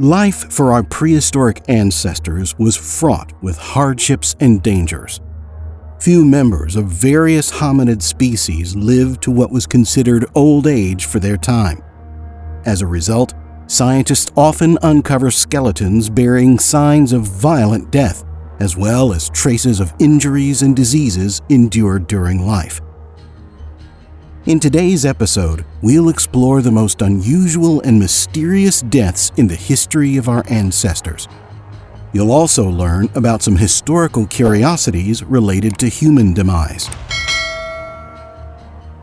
Life for our prehistoric ancestors was fraught with hardships and dangers. Few members of various hominid species lived to what was considered old age for their time. As a result, scientists often uncover skeletons bearing signs of violent death, as well as traces of injuries and diseases endured during life. In today's episode, we'll explore the most unusual and mysterious deaths in the history of our ancestors. You'll also learn about some historical curiosities related to human demise.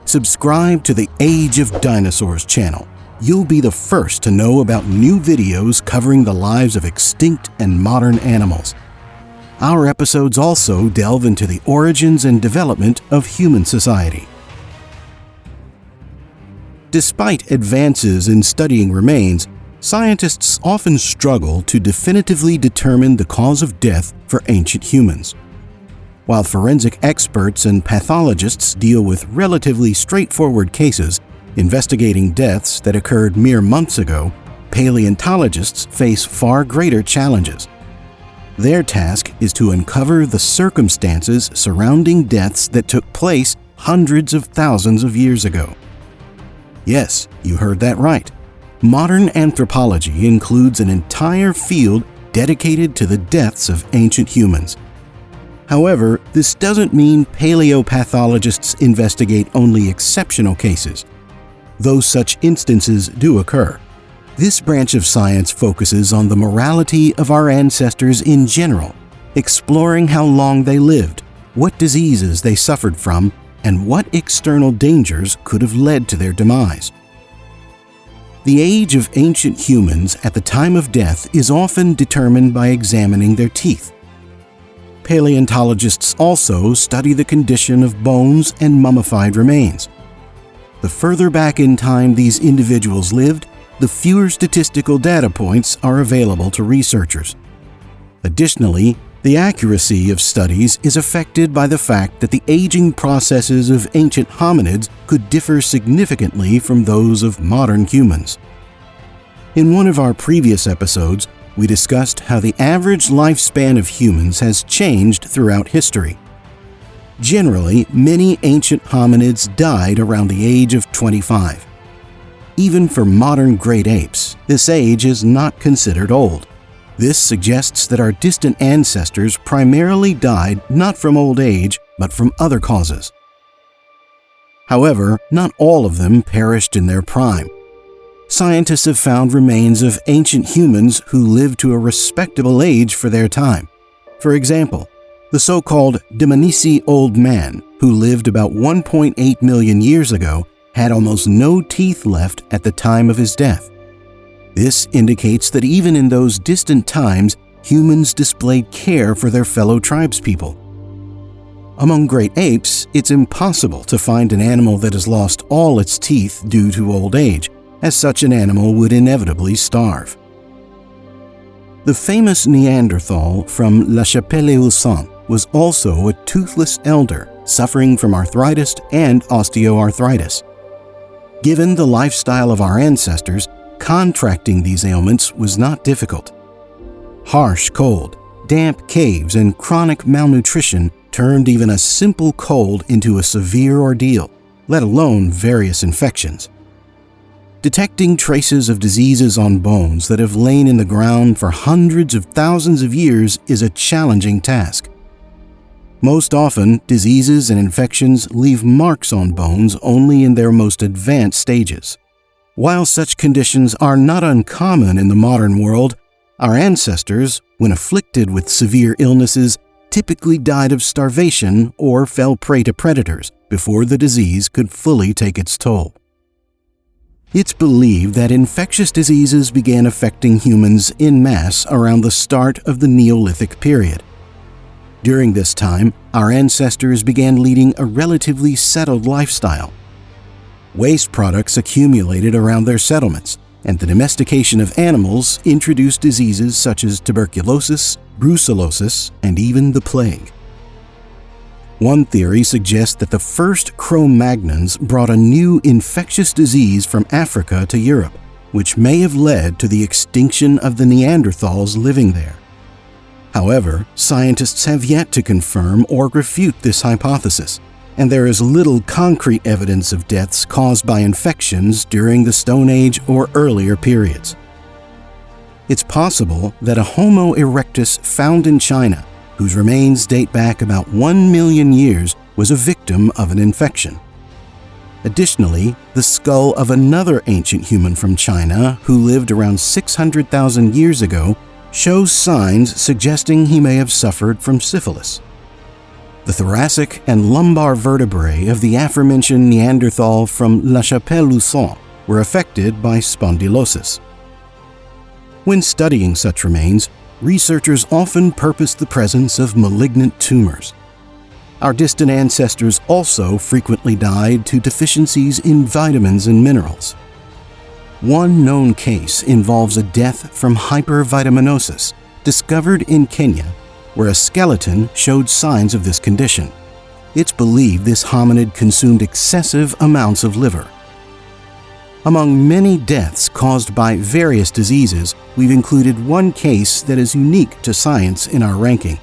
Subscribe to the Age of Dinosaurs channel. You'll be the first to know about new videos covering the lives of extinct and modern animals. Our episodes also delve into the origins and development of human society. Despite advances in studying remains, scientists often struggle to definitively determine the cause of death for ancient humans. While forensic experts and pathologists deal with relatively straightforward cases, investigating deaths that occurred mere months ago, paleontologists face far greater challenges. Their task is to uncover the circumstances surrounding deaths that took place hundreds of thousands of years ago. Yes, you heard that right. Modern anthropology includes an entire field dedicated to the deaths of ancient humans. However, this doesn't mean paleopathologists investigate only exceptional cases, though such instances do occur. This branch of science focuses on the morality of our ancestors in general, exploring how long they lived, what diseases they suffered from, and what external dangers could have led to their demise. The age of ancient humans at the time of death is often determined by examining their teeth. Paleontologists also study the condition of bones and mummified remains. The further back in time these individuals lived, the fewer statistical data points are available to researchers. Additionally, the accuracy of studies is affected by the fact that the aging processes of ancient hominids could differ significantly from those of modern humans. In one of our previous episodes, we discussed how the average lifespan of humans has changed throughout history. Generally, many ancient hominids died around the age of 25. Even for modern great apes, this age is not considered old. This suggests that our distant ancestors primarily died not from old age, but from other causes. However, not all of them perished in their prime. Scientists have found remains of ancient humans who lived to a respectable age for their time. For example, the so-called Dmanisi old man, who lived about 1.8 million years ago, had almost no teeth left at the time of his death. This indicates that even in those distant times, humans displayed care for their fellow tribespeople. Among great apes, it's impossible to find an animal that has lost all its teeth due to old age, as such an animal would inevitably starve. The famous Neanderthal from La Chapelle-aux-Saints was also a toothless elder suffering from arthritis and osteoarthritis. Given the lifestyle of our ancestors, contracting these ailments was not difficult. Harsh cold, damp caves, and chronic malnutrition turned even a simple cold into a severe ordeal, let alone various infections. Detecting traces of diseases on bones that have lain in the ground for hundreds of thousands of years is a challenging task. Most often, diseases and infections leave marks on bones only in their most advanced stages. While such conditions are not uncommon in the modern world, our ancestors, when afflicted with severe illnesses, typically died of starvation or fell prey to predators before the disease could fully take its toll. It's believed that infectious diseases began affecting humans en masse around the start of the Neolithic period. During this time, our ancestors began leading a relatively settled lifestyle. Waste products accumulated around their settlements, and the domestication of animals introduced diseases such as tuberculosis, brucellosis, and even the plague. One theory suggests that the first Cro-Magnons brought a new infectious disease from Africa to Europe, which may have led to the extinction of the Neanderthals living there. However, scientists have yet to confirm or refute this hypothesis, and there is little concrete evidence of deaths caused by infections during the Stone Age or earlier periods. It's possible that a Homo erectus found in China, whose remains date back about 1 million years, was a victim of an infection. Additionally, the skull of another ancient human from China who lived around 600,000 years ago shows signs suggesting he may have suffered from syphilis. The thoracic and lumbar vertebrae of the aforementioned Neanderthal from La Chapelle-Luçon were affected by spondylosis. When studying such remains, researchers often purpose the presence of malignant tumors. Our distant ancestors also frequently died to deficiencies in vitamins and minerals. One known case involves a death from hypervitaminosis, discovered in Kenya, where a skeleton showed signs of this condition. It's believed this hominid consumed excessive amounts of liver. Among many deaths caused by various diseases, we've included one case that is unique to science in our ranking.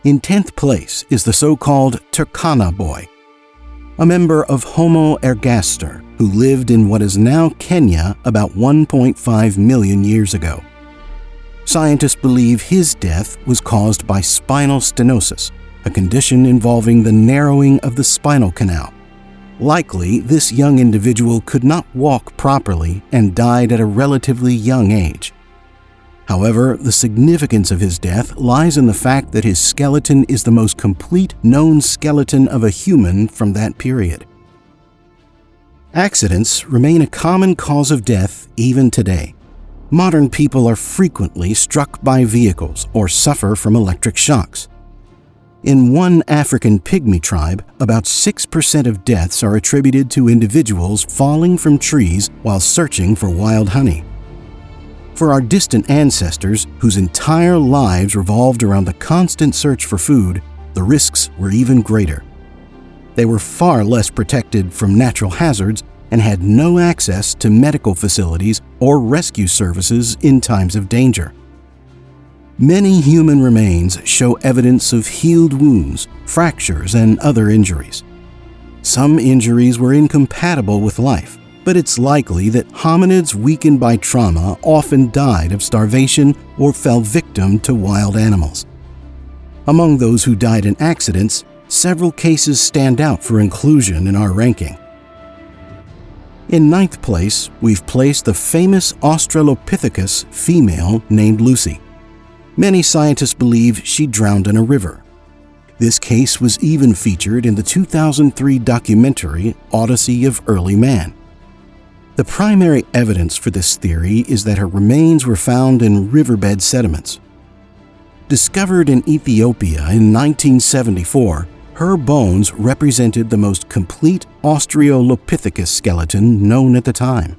In 10th place is the so-called Turkana boy, a member of Homo ergaster who lived in what is now Kenya about 1.5 million years ago. Scientists believe his death was caused by spinal stenosis, a condition involving the narrowing of the spinal canal. Likely, this young individual could not walk properly and died at a relatively young age. However, the significance of his death lies in the fact that his skeleton is the most complete known skeleton of a human from that period. Accidents remain a common cause of death even today. Modern people are frequently struck by vehicles or suffer from electric shocks. In one African pygmy tribe, about 6% of deaths are attributed to individuals falling from trees while searching for wild honey. For our distant ancestors, whose entire lives revolved around the constant search for food, the risks were even greater. They were far less protected from natural hazards and had no access to medical facilities or rescue services in times of danger. Many human remains show evidence of healed wounds, fractures, and other injuries. Some injuries were incompatible with life, but it's likely that hominids weakened by trauma often died of starvation or fell victim to wild animals. Among those who died in accidents, several cases stand out for inclusion in our ranking. In 9th place, we've placed the famous Australopithecus female named Lucy. Many scientists believe she drowned in a river. This case was even featured in the 2003 documentary Odyssey of Early Man. The primary evidence for this theory is that her remains were found in riverbed sediments. Discovered in Ethiopia in 1974, her bones represented the most complete Australopithecus skeleton known at the time.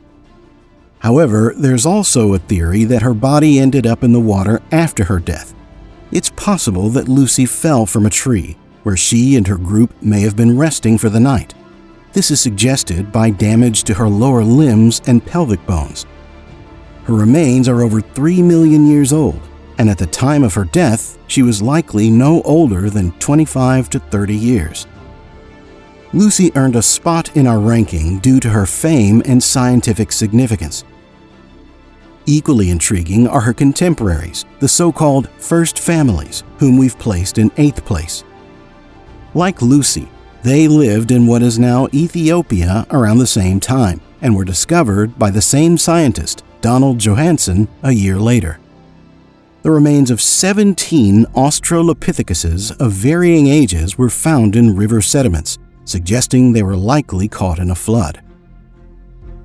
However, there's also a theory that her body ended up in the water after her death. It's possible that Lucy fell from a tree, where she and her group may have been resting for the night. This is suggested by damage to her lower limbs and pelvic bones. Her remains are over 3 million years old, and at the time of her death, she was likely no older than 25 to 30 years. Lucy earned a spot in our ranking due to her fame and scientific significance. Equally intriguing are her contemporaries, the so-called first families, whom we've placed in 8th place. Like Lucy, they lived in what is now Ethiopia around the same time and were discovered by the same scientist, Donald Johanson, a year later. The remains of 17 Australopithekuses of varying ages were found in river sediments, suggesting they were likely caught in a flood.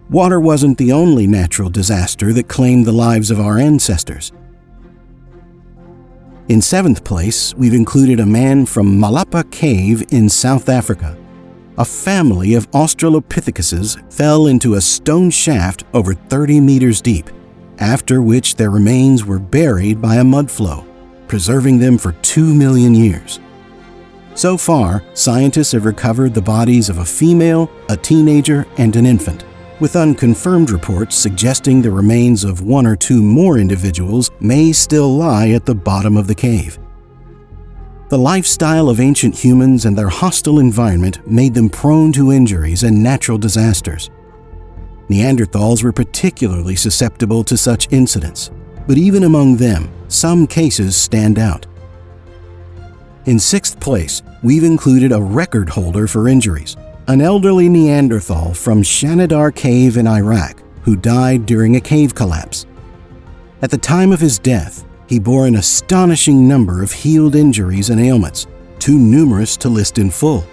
Water wasn't the only natural disaster that claimed the lives of our ancestors. In 7th place, we've included a man from Malapa Cave in South Africa. A family of Australopithekuses fell into a stone shaft over 30 meters deep, after which their remains were buried by a mudflow, preserving them for 2 million years. So far, scientists have recovered the bodies of a female, a teenager, and an infant. with unconfirmed reports suggesting the remains of one or two more individuals may still lie at the bottom of the cave. The lifestyle of ancient humans and their hostile environment made them prone to injuries and natural disasters. Neanderthals were particularly susceptible to such incidents, but even among them, some cases stand out. In sixth place, we've included a record holder for injuries, an elderly Neanderthal from Shanidar Cave in Iraq who died during a cave collapse. At the time of his death, he bore an astonishing number of healed injuries and ailments, too numerous to list in full.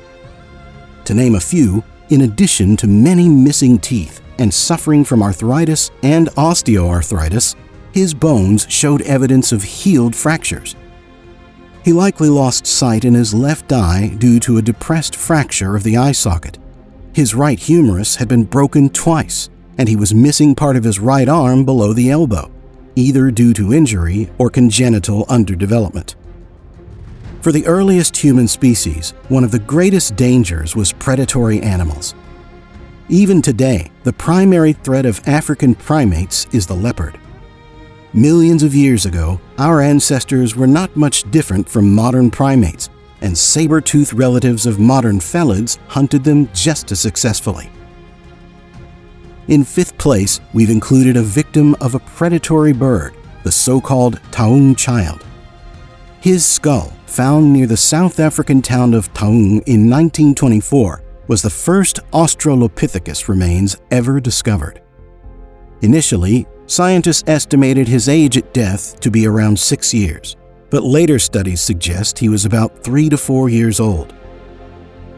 To name a few, in addition to many missing teeth and suffering from arthritis and osteoarthritis, his bones showed evidence of healed fractures. He likely lost sight in his left eye due to a depressed fracture of the eye socket. His right humerus had been broken twice, and he was missing part of his right arm below the elbow, either due to injury or congenital underdevelopment. For the earliest human species, one of the greatest dangers was predatory animals. Even today, the primary threat of African primates is the leopard. Millions of years ago, our ancestors were not much different from modern primates, and saber-toothed relatives of modern felids hunted them just as successfully. In fifth place, we've included a victim of a predatory bird, the so-called Taung child. His skull, found near the South African town of Taung in 1924, was the first Australopithecus remains ever discovered. Initially, scientists estimated his age at death to be around 6 years, but later studies suggest he was about 3 to 4 years old.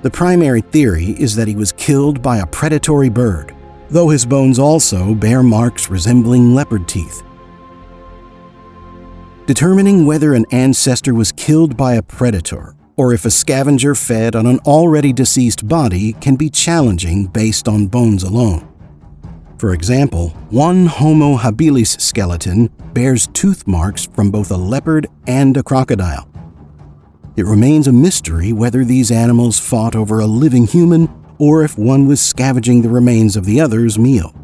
The primary theory is that he was killed by a predatory bird, though his bones also bear marks resembling leopard teeth. Determining whether an ancestor was killed by a predator or if a scavenger fed on an already deceased body can be challenging based on bones alone. For example, one Homo habilis skeleton bears tooth marks from both a leopard and a crocodile. It remains a mystery whether these animals fought over a living human or if one was scavenging the remains of the other's meal.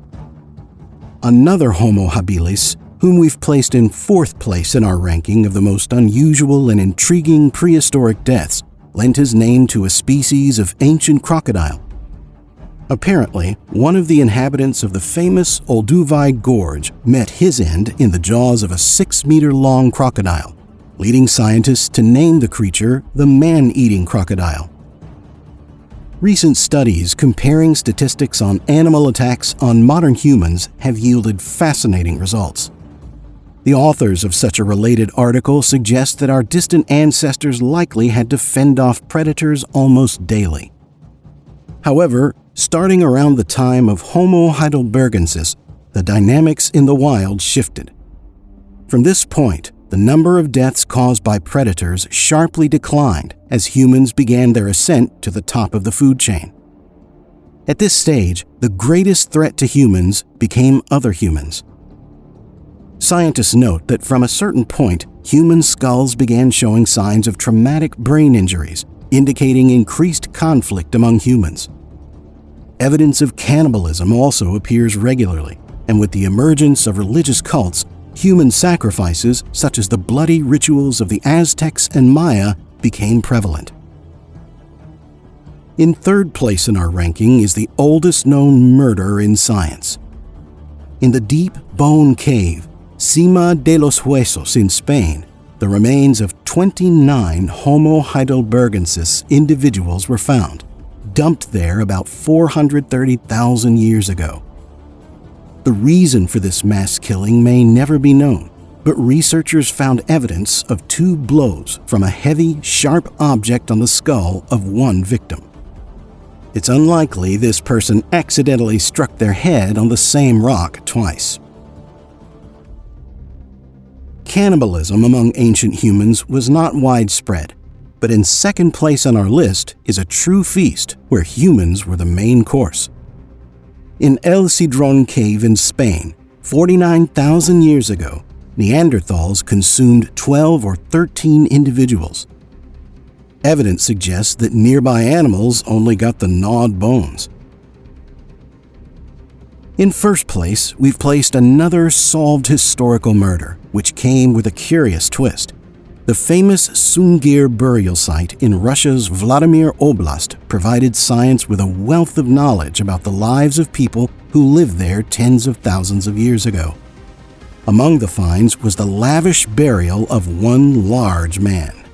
Another Homo habilis, whom we've placed in fourth place in our ranking of the most unusual and intriguing prehistoric deaths, lent his name to a species of ancient crocodile. Apparently, one of the inhabitants of the famous Olduvai Gorge met his end in the jaws of a 6-meter-long crocodile, leading scientists to name the creature the man-eating crocodile. Recent studies comparing statistics on animal attacks on modern humans have yielded fascinating results. The authors of such a related article suggest that our distant ancestors likely had to fend off predators almost daily. However, starting around the time of Homo heidelbergensis, the dynamics in the wild shifted. From this point, the number of deaths caused by predators sharply declined as humans began their ascent to the top of the food chain. At this stage, the greatest threat to humans became other humans. Scientists note that from a certain point, human skulls began showing signs of traumatic brain injuries, indicating increased conflict among humans. Evidence of cannibalism also appears regularly, and with the emergence of religious cults, human sacrifices, such as the bloody rituals of the Aztecs and Maya, became prevalent. In third place in our ranking is the oldest known murder in science. In the deep bone cave, Cima de los Huesos in Spain, the remains of 29 Homo heidelbergensis individuals were found, dumped there about 430,000 years ago. The reason for this mass killing may never be known, but researchers found evidence of 2 blows from a heavy, sharp object on the skull of one victim. It's unlikely this person accidentally struck their head on the same rock twice. Cannibalism among ancient humans was not widespread, but in second place on our list is a true feast where humans were the main course. In El Cidrón Cave in Spain, 49,000 years ago, Neanderthals consumed 12 or 13 individuals. Evidence suggests that nearby animals only got the gnawed bones. In first place, we've placed another solved historical murder, which came with a curious twist. The famous Sungir burial site in Russia's Vladimir Oblast provided science with a wealth of knowledge about the lives of people who lived there tens of thousands of years ago. Among the finds was the lavish burial of one large man.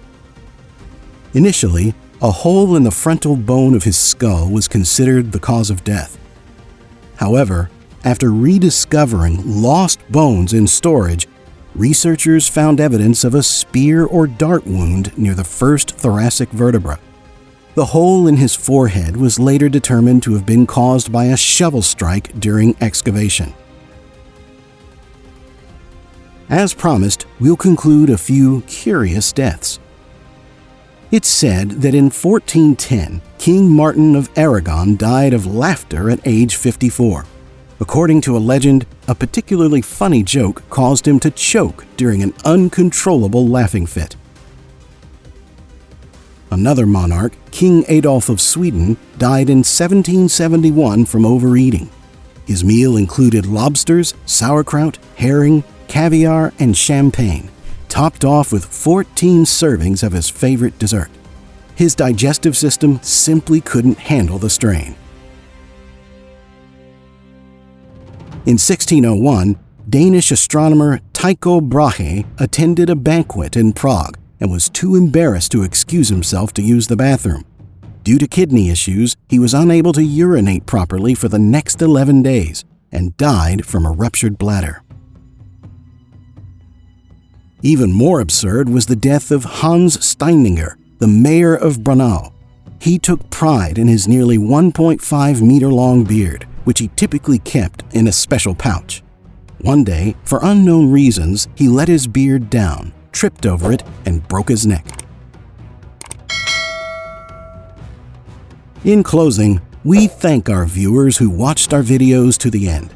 Initially, a hole in the frontal bone of his skull was considered the cause of death. However, after rediscovering lost bones in storage, researchers found evidence of a spear or dart wound near the first thoracic vertebra. The hole in his forehead was later determined to have been caused by a shovel strike during excavation. As promised, we'll conclude a few curious deaths. It's said that in 1410, King Martin of Aragon died of laughter at age 54. According to a legend, a particularly funny joke caused him to choke during an uncontrollable laughing fit. Another monarch, King Adolf of Sweden, died in 1771 from overeating. His meal included lobsters, sauerkraut, herring, caviar, and champagne, topped off with 14 servings of his favorite dessert. His digestive system simply couldn't handle the strain. In 1601, Danish astronomer Tycho Brahe attended a banquet in Prague and was too embarrassed to excuse himself to use the bathroom. Due to kidney issues, he was unable to urinate properly for the next 11 days and died from a ruptured bladder. Even more absurd was the death of Hans Steininger, the mayor of Braunau. He took pride in his nearly 1.5-meter-long beard, which he typically kept in a special pouch. One day, for unknown reasons, he let his beard down, tripped over it, and broke his neck. In closing, we thank our viewers who watched our videos to the end.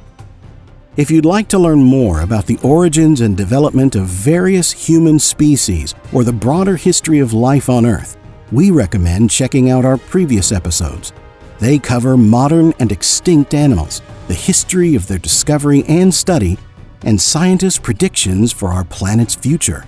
If you'd like to learn more about the origins and development of various human species or the broader history of life on Earth, we recommend checking out our previous episodes. They cover modern and extinct animals, the history of their discovery and study, and scientists' predictions for our planet's future.